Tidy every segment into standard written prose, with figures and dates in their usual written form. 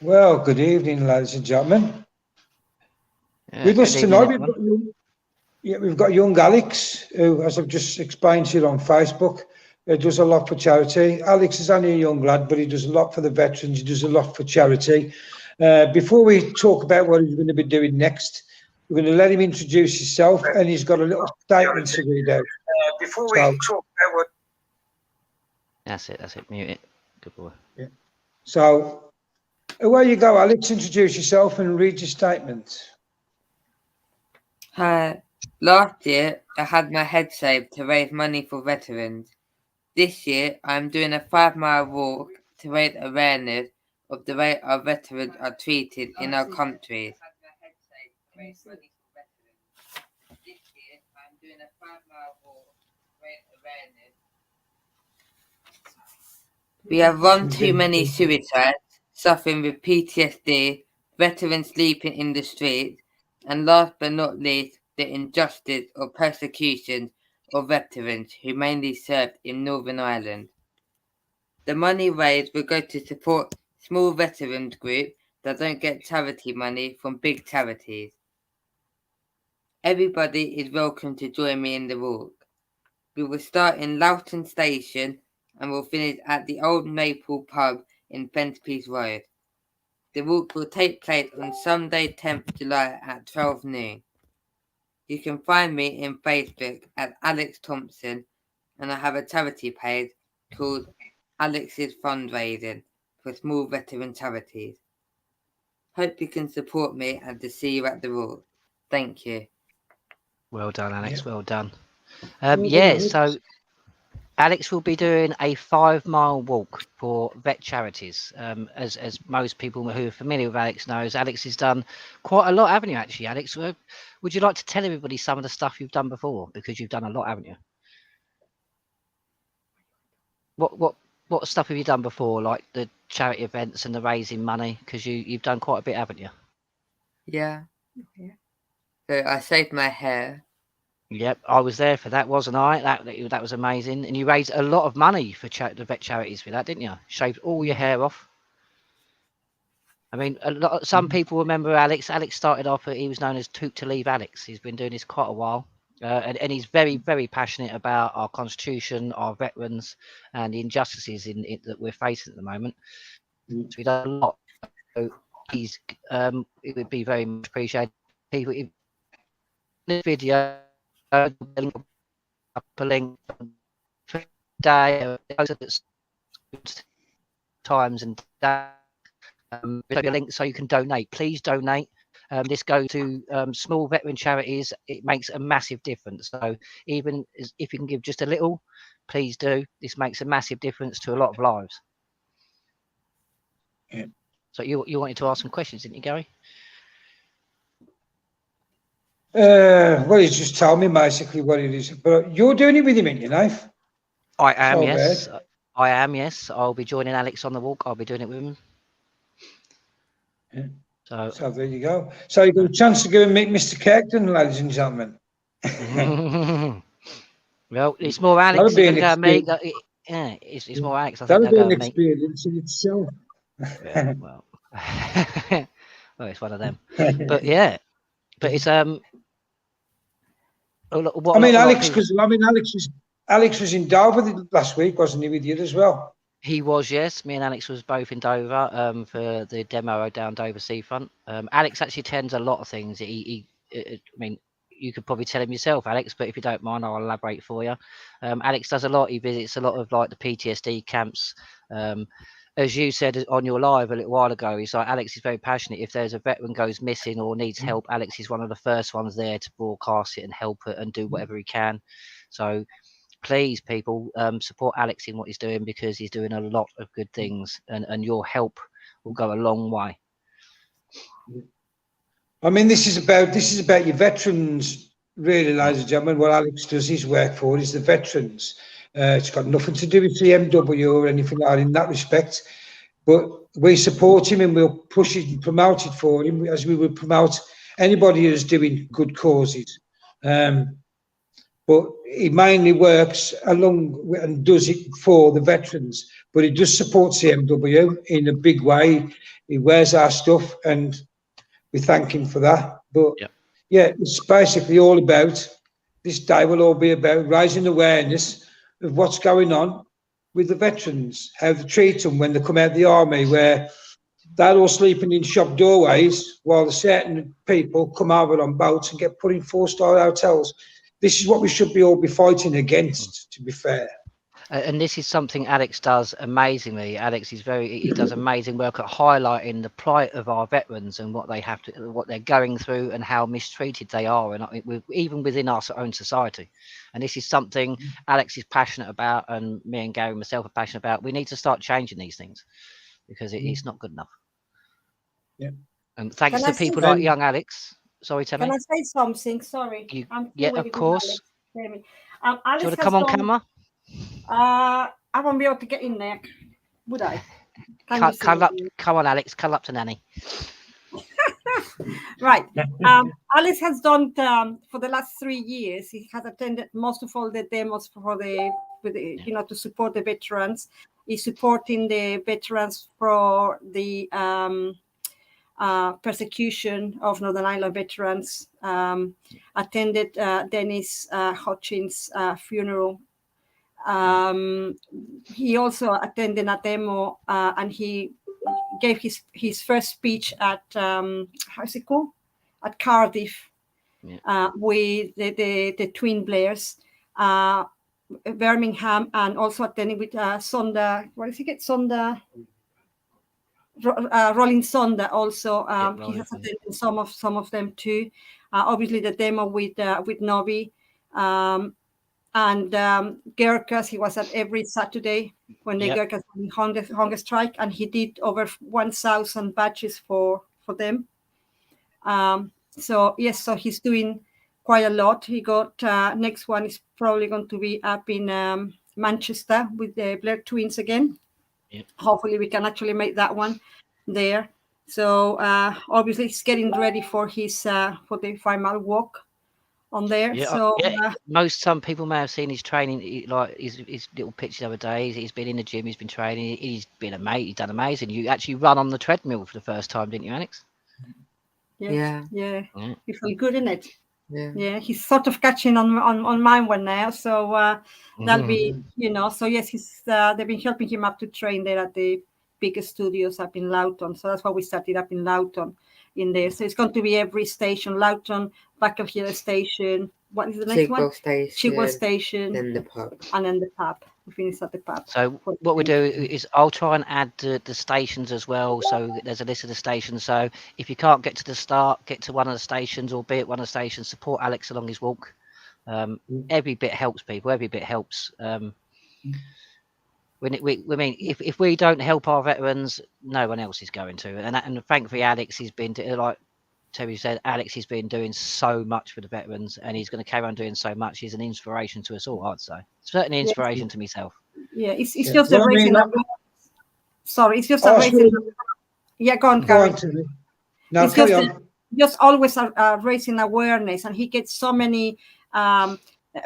Well, good evening, ladies and gentlemen. With Good us evening, tonight, everyone. we've got young Alex, who, as I've just explained to you on Facebook, does a lot for charity. Alex is only a young lad, but he does a lot for the veterans. He does a lot for charity. Before we talk about what he's going to be doing next, we're going to let him introduce himself, and he's got a little statement to read out. Before we So, talk about what That's it. Mute it. Good boy. yeah. So away you go, Alex. Introduce yourself and read your statement. Hi. Last year, I had my head shaved to raise money for veterans. This year, I am doing a 5-mile walk to raise awareness of the way our veterans are treated in our country. We have run too many suicides, suffering with PTSD, veterans sleeping in the streets, and last but not least, the injustice or persecution of veterans who mainly served in Northern Ireland. The money raised will go to support small veterans groups that don't get charity money from big charities. Everybody is welcome to join me in the walk. We will start in Loughton Station and will finish at the Old Maple Pub in Fencepiece Road. The walk will take place on Sunday 10th July at 12 noon. You can find me in Facebook at Alex Thompson, and I have a charity page called Alex's Fundraising for small veteran charities. Hope you can support me and to see you at the walk. Thank you. Well done, Alex. Yeah. Well done. Well done, Alex. So Alex will be doing a 5-mile walk for vet charities. As most people who are familiar with Alex knows, Alex has done quite a lot, haven't you? Actually, Alex, would you like to tell everybody some of the stuff you've done before? Because you've done a lot, haven't you? What stuff have you done before, like the charity events and the raising money? Because you've done quite a bit, haven't you? Yeah. So I shaved my hair. Yep, I was there for that, wasn't I? That was amazing, and you raised a lot of money for the vet charities for that, didn't you? Shaved all your hair off. I mean, some people remember Alex. Alex started off; he was known as Toot to Leave Alex. He's been doing this quite a while, and he's very, very passionate about our constitution, our veterans, and the injustices that we're facing at the moment. So he does a lot. So it would be very much appreciated. People in this video. Up a link day times and a link so you can donate. Please donate. This goes to small veteran charities. It makes a massive difference. So even if you can give just a little, please do. This makes a massive difference to a lot of lives. Yeah. So you wanted to ask some questions, didn't you, Gary? Well, he's just told me basically what it is. But you're doing it with him, ain't you, Knife? I am, So yes. bad. I am, yes. I'll be joining Alex on the walk. I'll be doing it with him. Yeah. So there you go. So you've got a chance to go and meet Mr. Kirkton, ladies and gentlemen. Well, it's more Alex than go me. Yeah, it's more Alex. I think that'll be an me. experience in itself. Yeah, well, well, it's one of them. But yeah, but it's Alex was in Dover last week, wasn't he, with you as well? He was, yes. Me and Alex was both in Dover for the demo down Dover Seafront. Alex actually attends a lot of things. I mean, you could probably tell him yourself, Alex, but if you don't mind, I'll elaborate for you. Alex does a lot. He visits a lot of like the PTSD camps. As you said on your live a little while ago, he's like, Alex is very passionate. If there's a veteran goes missing or needs help, Alex is one of the first ones there to broadcast it and help it and do whatever he can. So please, people, support Alex in what he's doing, because he's doing a lot of good things, and your help will go a long way. I mean, this is about your veterans, really, ladies and gentlemen. What Alex does his work for is the veterans. It's got nothing to do with CMW or anything like that in that respect. But we support him and we'll push it and promote it for him as we would promote anybody who's doing good causes. but he mainly works along and does it for the veterans. But he does support CMW in a big way. He wears our stuff, and we thank him for that. But yeah, it's basically all about, this day will all be about raising awareness of what's going on with the veterans, how they treat them when they come out of the army, where they're all sleeping in shop doorways while the certain people come over on boats and get put in 4-star hotels. This is what we should be all be fighting against, to be fair. And this is something Alex does amazingly. Alex is he does amazing work at highlighting the plight of our veterans and what they're going through and how mistreated they are, and even within our own society. And this is something Alex is passionate about, and me and Gary and myself are passionate about. We need to start changing these things because it's not good enough. Yeah. And thanks to people like young Alex. Sorry, tell me. Can I say something? Sorry. Yeah, of course. Alex. Do you want to come on camera? I won't be able to get in there, would I? Come on, Alex. Come up to Nanny. Right. Alex has done for the last 3 years. He has attended most of all the demos for to support the veterans. He's supporting the veterans for the persecution of Northern Ireland veterans. Attended Dennis Hodgins' funeral. He also attended a demo and he gave his first speech at how's it called, at Cardiff, with the twin Blairs, Birmingham, and also attending with Sonda. What does he get? Sonda. Rolling Sonda also. He has attended some of them too. Obviously the demo with Novi. And Gurkhas, he was at every Saturday when the Gurkhas were in hunger strike, and he did over 1,000 badges for them. So he's doing quite a lot. He got next one is probably going to be up in Manchester with the Blair twins again. Hopefully we can actually make that one there. So obviously he's getting ready for his for the 5-mile walk on there. Some people may have seen his training, like his little pictures the other day. He's been in the gym, he's been training, he's done amazing. You actually run on the treadmill for the first time, didn't you, Alex? Yeah. You feel good in it. Yeah, he's sort of catching on mine one now, so that'll be, so yes, they've been helping him up to train there at the biggest studios up in Loughton. So that's why we started up in Loughton in there. So it's going to be every station: Loughton, Bakerhill Station. What is the next one? Chigwell Station. Then the pub. And then the pub. We finish at the pub. So what we do is I'll try and add the stations as well. So there's a list of the stations. So if you can't get to the start, get to one of the stations, or be at one of the stations, support Alex along his walk. Every bit helps people. Every bit helps. If we don't help our veterans, no one else is going to. And thankfully, Alex has been, like Terry said, Alex has been doing so much for the veterans, and he's going to carry on doing so much. He's an inspiration to us all, I'd say. Certainly inspiration to myself. Yeah, it's just a raising. Sorry, it's just a raising. Yeah, go on, Gary. No, carry on. Just always raising awareness, and he gets so many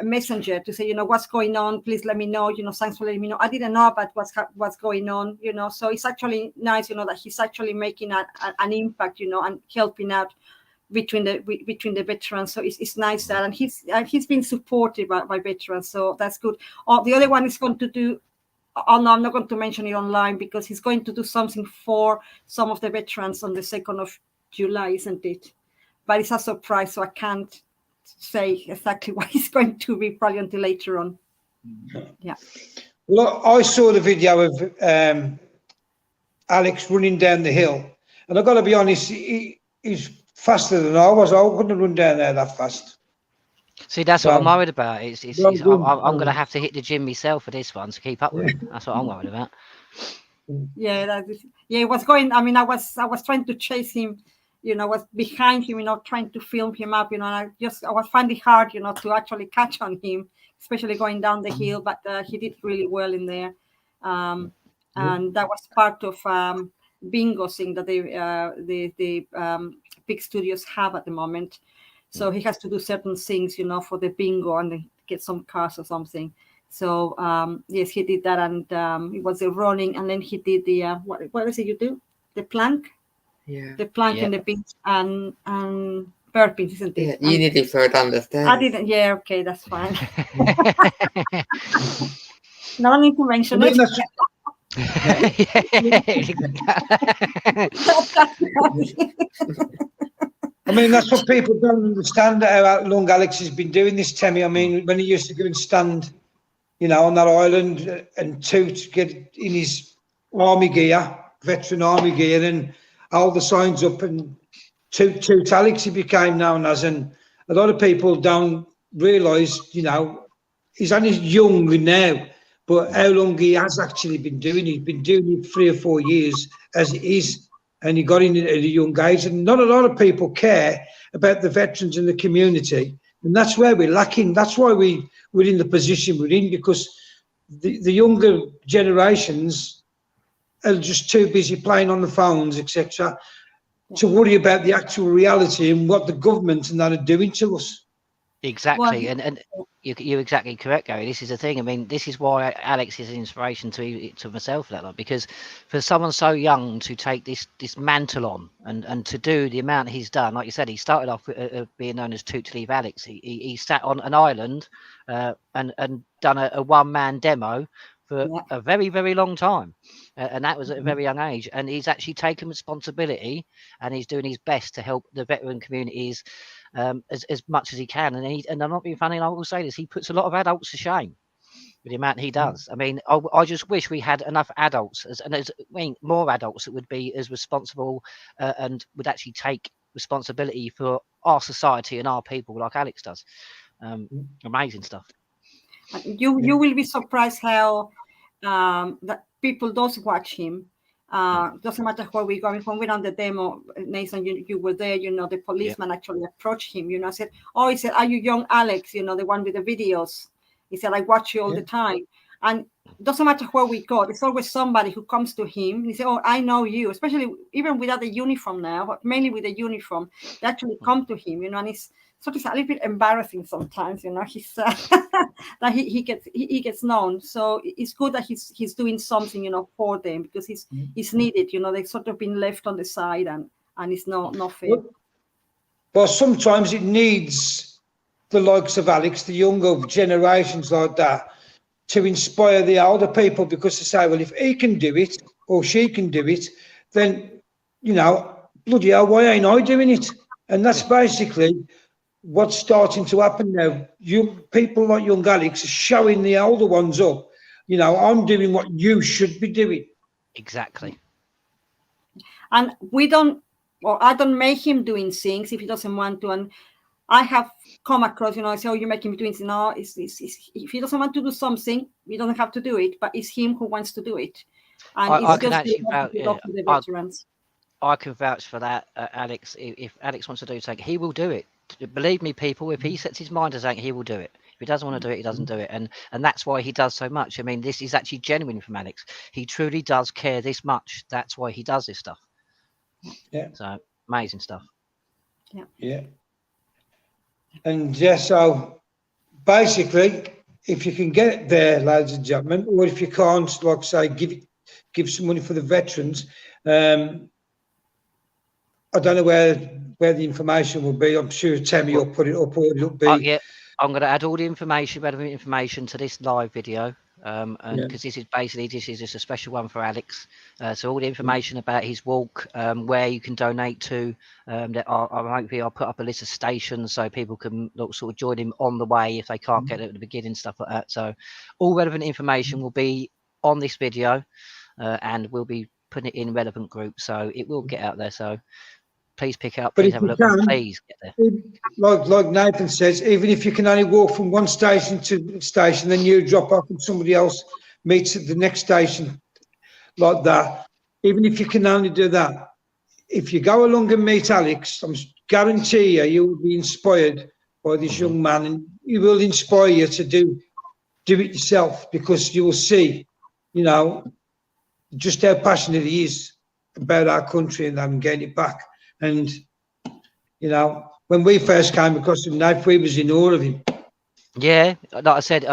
messenger to say, what's going on, please let me know, thanks for letting me know. I didn't know about what's going on, so it's actually nice, that he's actually making an impact, and helping out between the veterans. So it's nice that, and he's been supported by veterans, so that's good. The other one is going to do, no, I'm not going to mention it online, because he's going to do something for some of the veterans on the 2nd of July, isn't it? But it's a surprise, so I can't say exactly what it's going to be, probably until later on. Yeah. Well, I saw the video of Alex running down the hill, and I've got to be honest, he's faster than I was. I couldn't run down there that fast. See, that's what I'm worried about. I'm going to have to hit the gym myself for this one to keep up with him. That's what I'm worried about. Yeah, it was going. I mean, I was trying to chase him. Was behind him, trying to film him up, and I was finding it hard, to actually catch on him, especially going down the hill. But he did really well in there, and that was part of bingo thing that the big studios have at the moment. So he has to do certain things, for the bingo, and get some cars or something. So yes, he did that, and it was the running, and then he did the what is it you do? The plank, the plank in the beach, and burpees, isn't it? Yeah, you need to throw down the stairs. I didn't. Yeah, okay, that's fine. No need to mention it. I mean, that's what people don't understand, how long Alex has been doing this, Temmie. I mean, when he used to go and stand, you know, on that island and toot, get in his army gear, veteran army gear, and hold the signs up and toot Alex, he became known as. And a lot of people don't realise, you know, he's only young now, but how long he has actually been doing it. He's been doing it 3 or 4 years as it is. And he got in at a young age, and not a lot of people care about the veterans in the community, and that's where we're lacking. That's why we're in the position we're in, because the younger generations are just too busy playing on the phones, etc., to worry about the actual reality and what the government and that are doing to us. Exactly, and you're exactly correct, Gary. This is the thing. I mean, this is why Alex is an inspiration to myself, because for someone so young to take this mantle on and to do the amount he's done, like you said, he started off being known as Toot to Leave Alex. He sat on an island and done a one-man demo for a very, very long time, and that was at a very young age. And he's actually taken responsibility, and he's doing his best to help the veteran communities as much as he can. And I'm not being funny, and I will say this, he puts a lot of adults to shame with the amount he does. I mean, I just wish we had enough adults, more adults that would be as responsible and would actually take responsibility for our society and our people like Alex does. Amazing stuff. You will be surprised how that people does watch him. Doesn't matter where we're going from. We're on the demo, Nathan, you were there, you know, the policeman actually approached him, you know, said, oh, he said, are you young Alex, you know, the one with the videos? He said, I watch you all the time. And doesn't matter where we go, there's always somebody who comes to him. He said, oh, I know you, especially even without the uniform now, but mainly with the uniform, they actually come to him, you know, and it's sort of a little bit embarrassing sometimes, you know, he's that he gets known. So it's good that he's doing something, you know, for them, because he's needed, you know, they've sort of been left on the side, and it's not fair. Well, sometimes it needs the likes of Alex, the younger generations like that, to inspire the older people, because they say, well, if he can do it or she can do it, then, you know, bloody hell, why ain't I doing it? And that's basically what's starting to happen now. People like young Alex are showing the older ones up. You know, I'm doing what you should be doing. Exactly. And I don't make him doing things if he doesn't want to. And I have come across, you know, I say, oh, you're making me doing things. No, if he doesn't want to do something, he doesn't have to do it, but it's him who wants to do it. And I can actually I can vouch for that, Alex. If Alex wants to do something, he will do it. Believe me, people, if he sets his mind to something, he will do it. If he doesn't want to do it, he doesn't do it. And that's why he does so much. I mean, this is actually genuine from Alex. He truly does care this much. That's why he does this stuff. Yeah. So amazing stuff. Yeah. Yeah. And so basically, if you can get it there, ladies and gentlemen, or if you can't, like say, give some money for the veterans. I don't know where the information will be. I'm sure Temmie will put it up, or it'll be. Yeah, I'm going to add all the relevant information to this live video, and because this is just a special one for Alex. So all the information about his walk, where you can donate to. I'll put up a list of stations so people can sort of join him on the way if they can't get it at the beginning, stuff like that. So all relevant information will be on this video, and we'll be putting it in relevant groups, so it will get out there. So please pick it up, please have a look, and please get there. Like Nathan says, even if you can only walk from one station to the station, then you drop off and somebody else meets at the next station, like that. Even if you can only do that, if you go along and meet Alex, I guarantee you will be inspired by this young man, and he will inspire you to do it yourself, because you will see, you know, just how passionate he is about our country and getting it back. And, you know, when we first came across him, we was in awe of him. Yeah, like I said,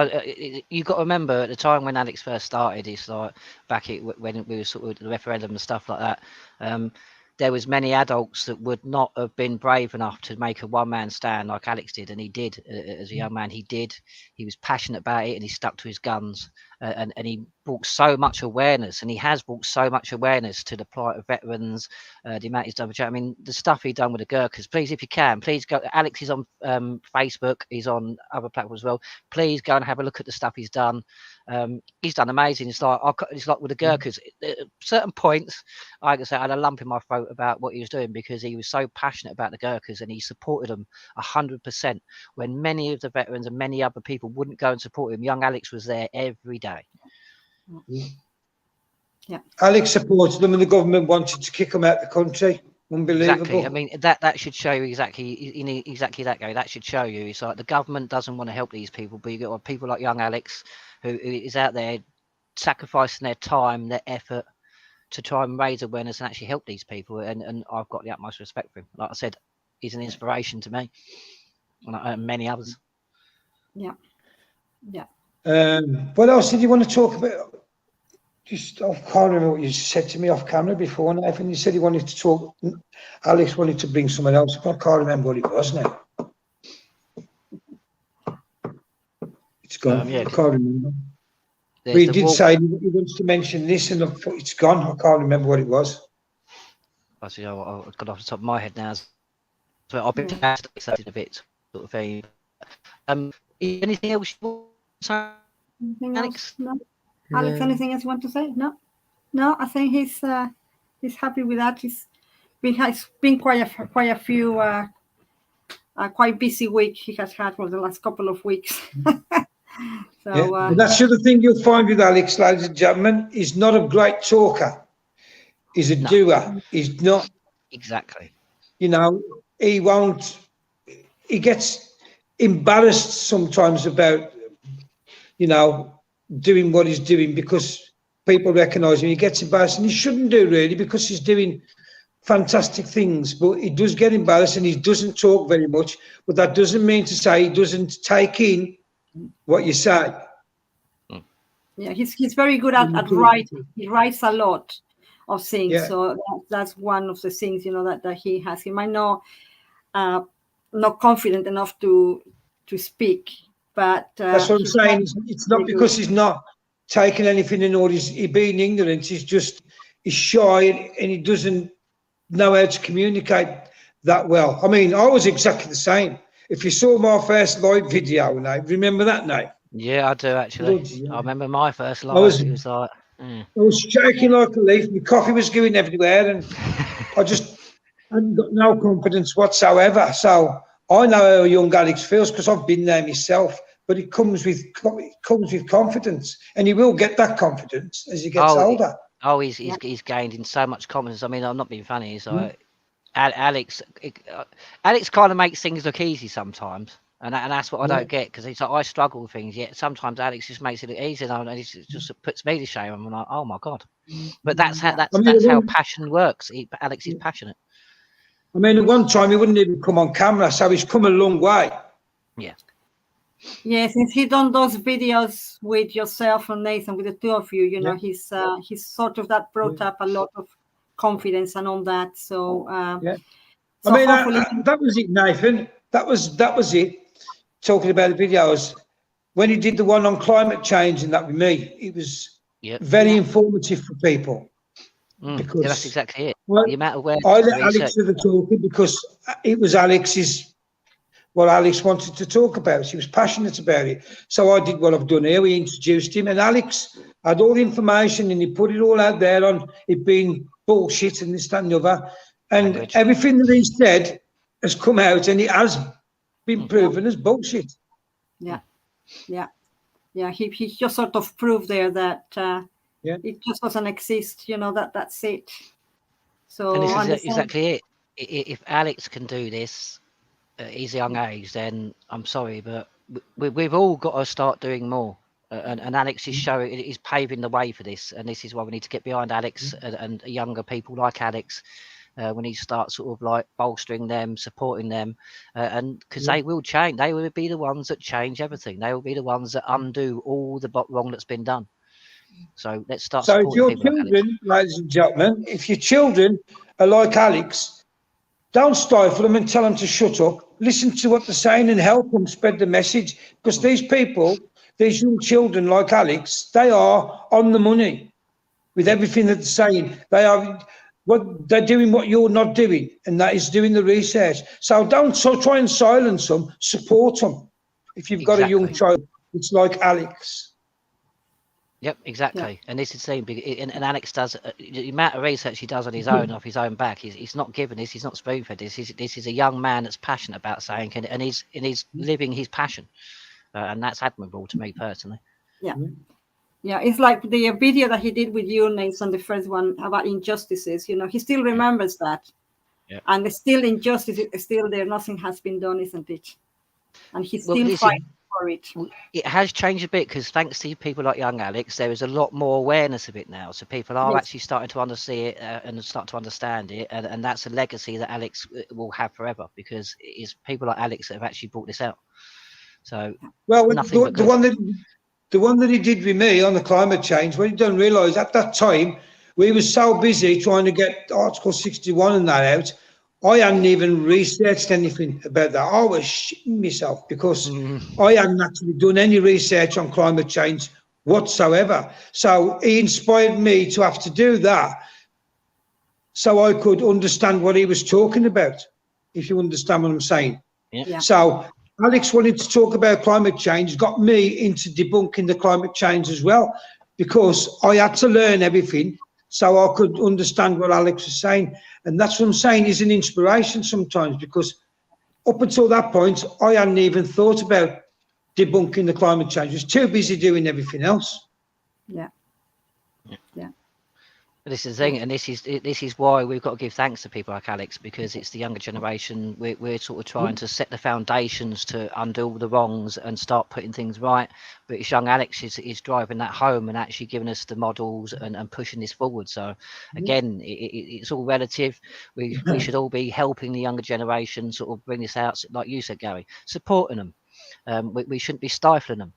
you got to remember at the time when Alex first started, it's like when we were sort of the referendum and stuff like that. There was many adults that would not have been brave enough to make a one-man stand like Alex did, and he did as a young man. He did. He was passionate about it, and he stuck to his guns. And he brought so much awareness, and he has brought so much awareness to the plight of veterans. The amount he's done with, I mean, the stuff he done with the Gurkhas. Please, if you can, please go. Alex is on Facebook. He's on other platforms as well. Please go and have a look at the stuff he's done. He's done amazing. It's like with the Gurkhas. At certain points, I can say I had a lump in my throat about what he was doing because he was so passionate about the Gurkhas and he supported them 100%. When many of the veterans and many other people wouldn't go and support him, young Alex was there every day. Yeah. Alex supported them, and the government wanted to kick them out of the country. Unbelievable. Exactly. I mean, that should show you exactly that, Gary. That should show you. It's like the government doesn't want to help these people, but you got people like young Alex, who is out there sacrificing their time, their effort to try and raise awareness and actually help these people. And I've got the utmost respect for him. Like I said, he's an inspiration to me and many others. Yeah. What else did you want to talk about? Just I can't remember what you said to me off camera before, Nathan. You said you wanted to talk. Alex wanted to bring someone else. I can't remember what it was now. It's gone. Yeah. I can't remember. We did say he wants to mention this, and it's gone. I can't remember what it was. I see. I've got off the top of my head now. So I've been excited a bit, sort of thing. Anything else you want to say, Alex? No. Alex, anything else you want to say? No. I think he's happy with that. He's been quite a few quite busy week he has had for the last couple of weeks. So that's the other thing you'll find with Alex, ladies and gentlemen. He's not a great talker. He's a doer. He's not exactly. You know, he won't. He gets embarrassed sometimes about, doing what he's doing because people recognise him. He gets embarrassed, and he shouldn't do really because he's doing fantastic things. But he does get embarrassed, and he doesn't talk very much. But that doesn't mean to say he doesn't take in what you say. Yeah, he's very good at writing. He writes a lot of things. Yeah. So that's one of the things that he has. He might not confident enough to speak, but that's what I'm saying. It's not because he's not taking anything in, or he's being ignorant. He's shy, and he doesn't know how to communicate that well. I mean, I was exactly the same. If you saw my first live video, remember that night? Yeah, I do actually. I remember my first live. It was like I was shaking like a leaf. My coffee was going everywhere, and I just hadn't got no confidence whatsoever. So I know how young Alex feels because I've been there myself. But it comes with confidence, and he will get that confidence as he gets older. He's gained in so much confidence. I mean, I'm not being funny. It's like Alex kind of makes things look easy sometimes, and that's what I don't get, because it's like I struggle with things. Yet sometimes Alex just makes it look easy, and it just puts me to shame. I'm like, oh my god! But that's how passion works. Alex is passionate. I mean, at one time he wouldn't even come on camera, so he's come a long way. Yeah. Yeah, since he done those videos with yourself and Nathan, with the two of you, he's sort of that brought up a lot of confidence and all that. So So I mean, that was it, Nathan. That was it. Talking about the videos, when he did the one on climate change and that with me, it was very informative for people. Because that's exactly it. The amount of I let Alex do the talking because it was what Alex wanted to talk about. She was passionate about it. So I did what I've done here. We introduced him, and Alex had all the information, and he put it all out there on it being bullshit and this, that, and the other. And everything that he said has come out, and it has been proven as bullshit. Yeah. He just sort of proved there that it just doesn't exist. That's it. So and this is exactly it. If Alex can do this at his young age, then I'm sorry, but we've all got to start doing more. And Alex is paving the way for this, and this is why we need to get behind Alex and younger people like Alex We need to start sort of like bolstering them, supporting them, and because they will change. They will be the ones that change everything. They will be the ones that undo all the wrong that's been done. So let's start So if supporting your people like Alex. children, ladies and gentlemen, if your children are like Alex, don't stifle them and tell them to shut up. Listen to what they're saying and help them spread the message. Because these people, these young children like Alex, they are on the money with everything that they're saying. They're doing what you're not doing, and that is doing the research. So don't try and silence them. Support them. If you've got a young child, it's like Alex. Yep, exactly. And this is the same. And Alex does the amount of research he does on his own, off his own back. He's not given this. He's not spoon-fed this. This is a young man that's passionate about something, and he's living his passion, and that's admirable to me personally. Yeah. Yeah, it's like the video that he did with you, Nathan, the first one about injustices. You know, he still remembers that, and there's still injustice. Still there, nothing has been done, isn't it? And he's still fighting for it. It has changed a bit because thanks to people like young Alex, there is a lot more awareness of it now. So people are actually starting to understand it and start to understand it, and that's a legacy that Alex will have forever because it's people like Alex that have actually brought this out. So well, the one that he did with me on the climate change, what you don't realise at that time, we were so busy trying to get Article 61 and that out, I hadn't even researched anything about that. I was shitting myself because I hadn't actually done any research on climate change whatsoever. So he inspired me to have to do that so I could understand what he was talking about, if you understand what I'm saying. Yeah. So Alex wanted to talk about climate change, got me into debunking the climate change as well, because I had to learn everything so I could understand what Alex was saying. And that's what I'm saying is an inspiration sometimes, because up until that point, I hadn't even thought about debunking the climate change. I was too busy doing everything else. Yeah. This is the thing, and this is why we've got to give thanks to people like Alex, because it's the younger generation. We're sort of trying to set the foundations to undo all the wrongs and start putting things right. But it's young Alex is driving that home and actually giving us the models and pushing this forward. So again, it's all relative. We should all be helping the younger generation sort of bring this out, like you said, Gary, supporting them. We shouldn't be stifling them.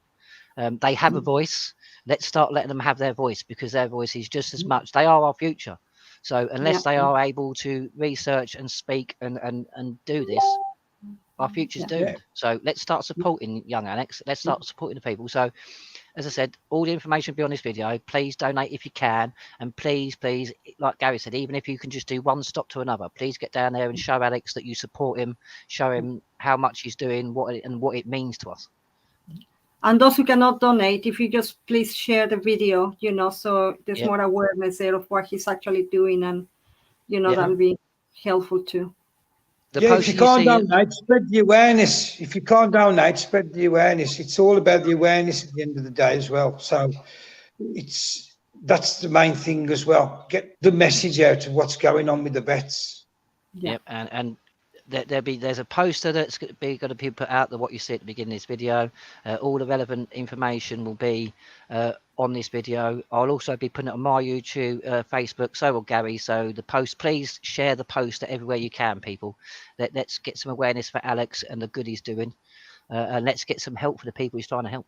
They have a voice. Let's start letting them have their voice, because their voice is just as much. They are our future. So unless they are able to research and speak and do this, our future's doomed. So let's start supporting young Alex. Let's start supporting the people. So as I said, all the information will be on this video. Please donate if you can. And please, like Gary said, even if you can just do one stop to another, please get down there and show Alex that you support him, show him how much he's doing, what it means to us. And those who cannot donate, if you just please share the video, so there's more awareness there of what he's actually doing, and that'll be helpful too. If you can't donate, spread the awareness. If you can't donate, spread the awareness. It's all about the awareness at the end of the day as well. So that's the main thing as well. Get the message out of what's going on with the vets. Yep, and there's a poster that's going to be put out, what you see at the beginning of this video. All the relevant information will be on this video. I'll also be putting it on my YouTube, Facebook, so will Gary. So the post, please share the poster everywhere you can, people. Let's get some awareness for Alex and the good he's doing, and let's get some help for the people he's trying to help.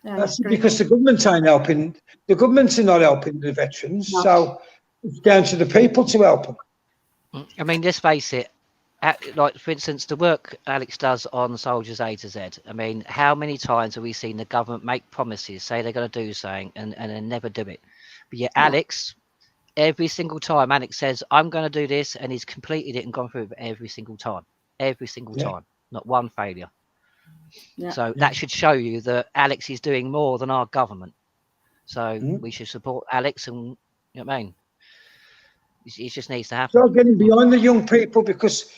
That's because the government ain't helping. The governments are not helping the veterans, so it's down to the people to help them. I mean, let's face it, like, for instance, the work Alex does on Soldiers A to Z. I mean, how many times have we seen the government make promises, say they're going to do something, and then never do it? But yet Alex, every single time, Alex says, I'm going to do this, and he's completed it and gone through it every single time. Every single time. Not one failure. So that should show you that Alex is doing more than our government. So we should support Alex, and you know what I mean? It just needs to happen. So getting behind the young people, because,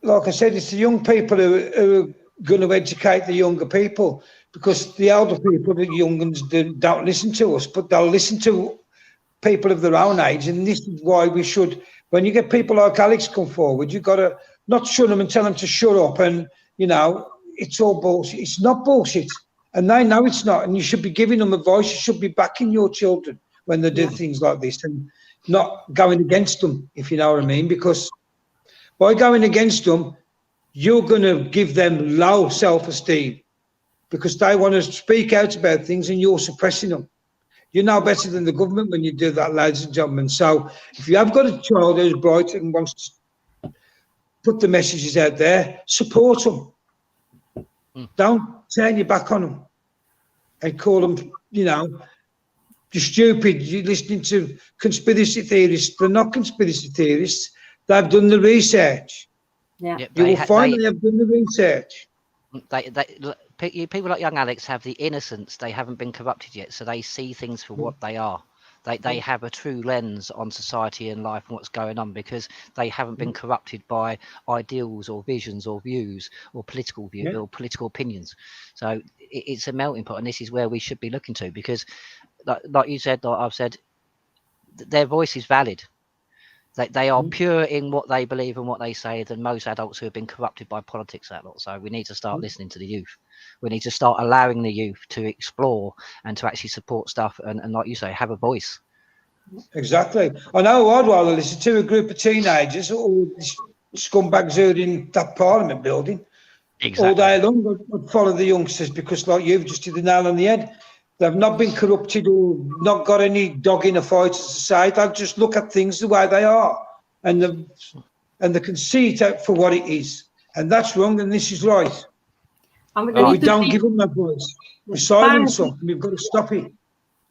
like I said, it's the young people who are going to educate the younger people, because the older people, the young ones, don't listen to us, but they'll listen to people of their own age. And this is why we should, when you get people like Alex come forward, you've got to not shun them and tell them to shut up. And, it's all bullshit. It's not bullshit. And they know it's not. And you should be giving them advice. You should be backing your children when they do things like this. And, not going against them, if you know what I mean, because by going against them, you're going to give them low self-esteem because they want to speak out about things and you're suppressing them. You know better than the government when you do that, ladies and gentlemen. So if you have got a child who's bright and wants to put the messages out there, support them. Don't turn your back on them and call them, you know, you're stupid. You're listening to conspiracy theorists. They're not conspiracy theorists. They've done the research. Yeah. Yep, You will find they have done the research. People like young Alex have the innocence. They haven't been corrupted yet, so they see things for what they are. They have a true lens on society and life and what's going on because they haven't been corrupted by ideals or visions or views or political views or political opinions. So it's a melting pot, and this is where we should be looking to because, like you said, like I've said, their voice is valid. They are pure in what they believe and what they say than most adults who have been corrupted by politics that lot. So we need to start listening to the youth. We need to start allowing the youth to explore and to actually support stuff and like you say, have a voice. Exactly. I know I'd rather listen to a group of teenagers or scumbags who are in that Parliament building all day long. I'd follow the youngsters because, like you've just hit the nail on the head, they've not been corrupted or not got any dog in a fight, as I say. They'll just look at things the way they are and they can see it out for what it is. And that's wrong and this is right. And we don't give them that voice. We silence them. We've got to stop it.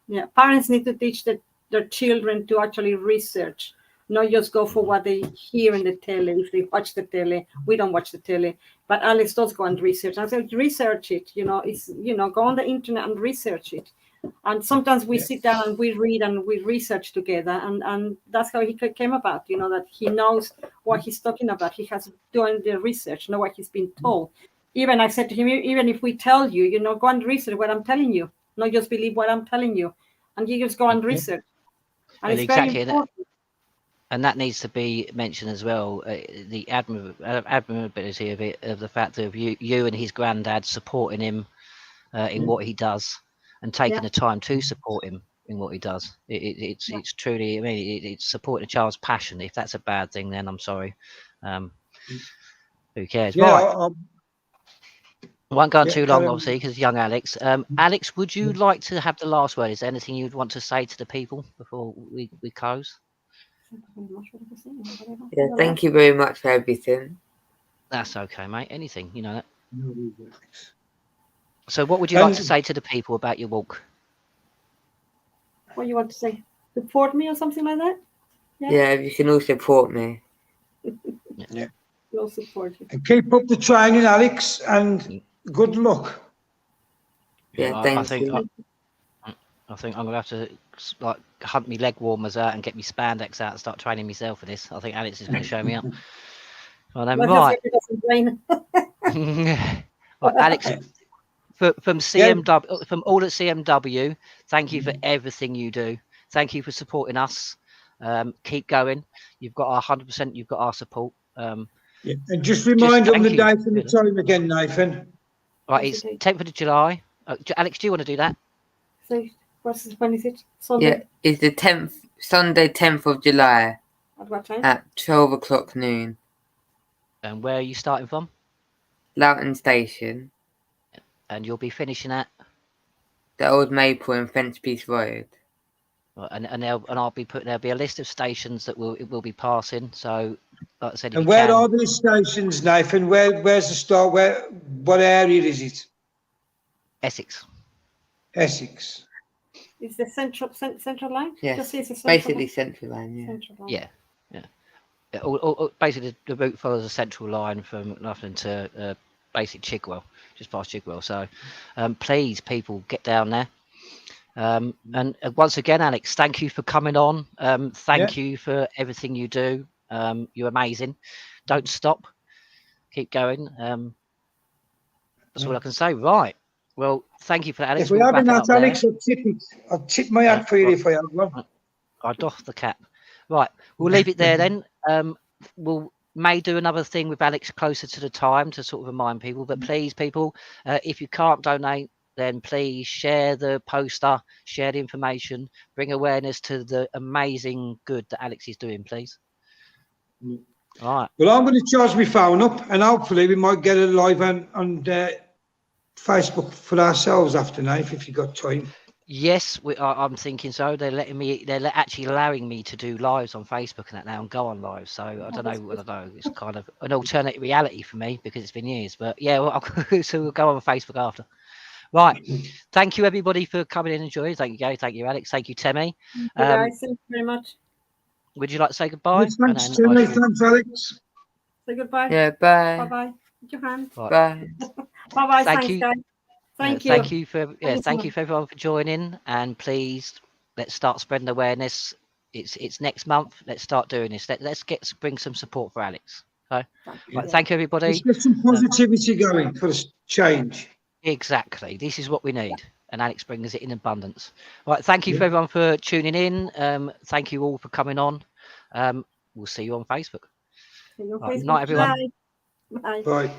Yeah, parents need to teach their children to actually research, not just go for what they hear in the telly. If they watch the telly, we don't watch the telly, but Alex does go and research. I said, research it. Go on the internet and research it. And sometimes we sit down and we read and we research together, and that's how he came about. That he knows what he's talking about. He has done the research, know what he's been told. Even I said to him, even if we tell you, go and research what I'm telling you, not just believe what I'm telling you, and you just go and research. And it's very important. And that needs to be mentioned as well. The admirability of it, of the fact of you and his granddad supporting him in what he does, and taking the time to support him in what he does. It's truly. I mean, it's supporting a child's passion. If that's a bad thing, then I'm sorry. Who cares? Yeah, right. I won't go on too long, obviously, because young Alex. Alex, would you like to have the last word? Is there anything you'd want to say to the people before we close? Yeah, thank you very much for everything. That's okay, mate. Anything, you know that. So what would you like to say to the people about your walk? What you want to say? Support me or something like that? Yeah, you can all support me. Yeah. We'll support you. And keep up the training, Alex, and good luck. Yeah, thank you. I think I'm gonna have to hunt me leg warmers out and get me spandex out and start training myself for this. I think Alex is going to show me up. Well, then, right. Right, Alex, from CMW, from all at CMW, thank you for everything you do. Thank you for supporting us. Keep going. You've got our 100%. You've got our support. And just remind them the date and the time again, Nathan. Right, it's 10th of July. Alex, do you want to do that? So, when is it? Sunday? Yeah, it's the 10th, Sunday, 10th of July. At what time? At 12 o'clock noon. And where are you starting from? Loughton Station. And you'll be finishing at? The Old Maple and Fenchpiece Road. Right, and I'll be putting. There'll be a list of stations that will be passing. So, like I said, and where are these stations, Nathan? Where's the start? What area is it? Essex. Essex. Is the central line? Yes, basically central line. Yeah. Central line. Yeah. Basically, the route follows a central line from Loughton to basic Chigwell, just past Chigwell. So, please, people, get down there. And once again, Alex, thank you for coming on. Thank you for everything you do. You're amazing. Don't stop. Keep going. That's all I can say. Right. Well, thank you for that, Alex. If we haven't that, Alex, I'll tip my hat for you if I have one. I'll doff the cap. Right. We'll leave it there then. We'll may do another thing with Alex closer to the time to sort of remind people. But please, people, if you can't donate, then please share the poster, share the information, bring awareness to the amazing good that Alex is doing, please. All right. Well, I'm going to charge my phone up, and hopefully we might get it live on Facebook for ourselves after night if you got time. Yes, I'm thinking so. They're letting me. They're actually allowing me to do lives on Facebook and that now and go on live. So I don't know. I don't know. It's kind of an alternate reality for me because it's been years. But yeah, well, so we'll go on Facebook after. Right. Thank you everybody for coming in and joining. Thank you, Gary. Thank you, Alex. Thank you, Temi. Guys, thank you very much. Would you like to say goodbye? Thanks, Timmy. Thanks, Alex. Say goodbye. Yeah, bye. Bye bye. Put your hand. Right. Bye. Bye bye. Thank Thanks, you. guys. Thank you. Thank you for you thank so you for everyone for joining, and please let's start spreading awareness. It's next month. Let's start doing this. Let's bring some support for Alex. Okay. Right, thank you everybody. Let's get some positivity going for the change. Exactly. This is what we need, and Alex brings it in abundance. Right. Thank you for everyone for tuning in. Thank you all for coming on. We'll see you on Facebook. See you on Right, Facebook. night, everyone. Bye. Bye. Bye.